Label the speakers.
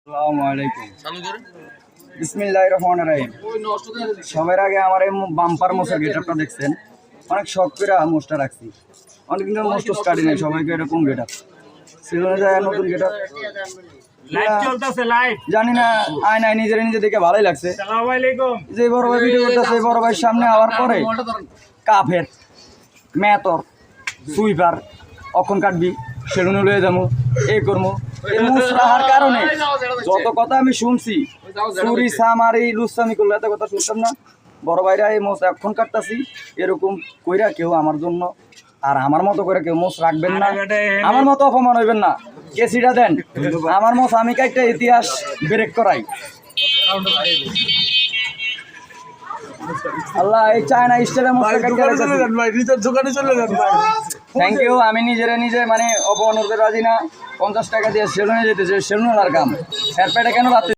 Speaker 1: আসসালামু আলাইকুম। বিসমিল্লাহির রহমানির রহিম। সবার আগে আমার এই বাম্পার মোষের গেটআপটা দেখছেন, অনেক শখ করে মোষটা রাখছি। অনেক দিন মোষ টোস কাটি নাই, সবাইকে এরকম গেটআপ সেজন্য যায় নতুন গেটআপ জানি না, আয়নায় নিজের নিজে দেখে ভালোই লাগছে। যে বড় ভাই ভিডিও করতেছে, বড় ভাইয়ের সামনে আবার পরে কাফের মেতর সুইপার অখন কাটবি সেলুনে লয়ে যাবো এই করবো। এই মুছ রাখার কারণে যত কথা আমি শুনছি, চুরি সামার এই লুচ্ছামি করলে এত কথা শুনতাম না। বড় ভাইরা এই মোষ এখন কাটতাছি, এরকম কইরা কেউ আমার জন্য আর আমার মতো করে কেউ মোষ রাখবেন না, আমার মতো অপমান হইবেন না। কেসিটা দেন, আমার মোষ আমি কাইটা ইতিহাস ব্রেক করাই। আল্লাহ এই চায়না স্টাইলের মোষ থ্যাংক ইউ। আমি নিজে মানে অপমান করতে রাজি না। 50 টাকা দিয়ে সেলুনে যেতেছে, সেলুনের কাম এর পেটে কেন রাখতে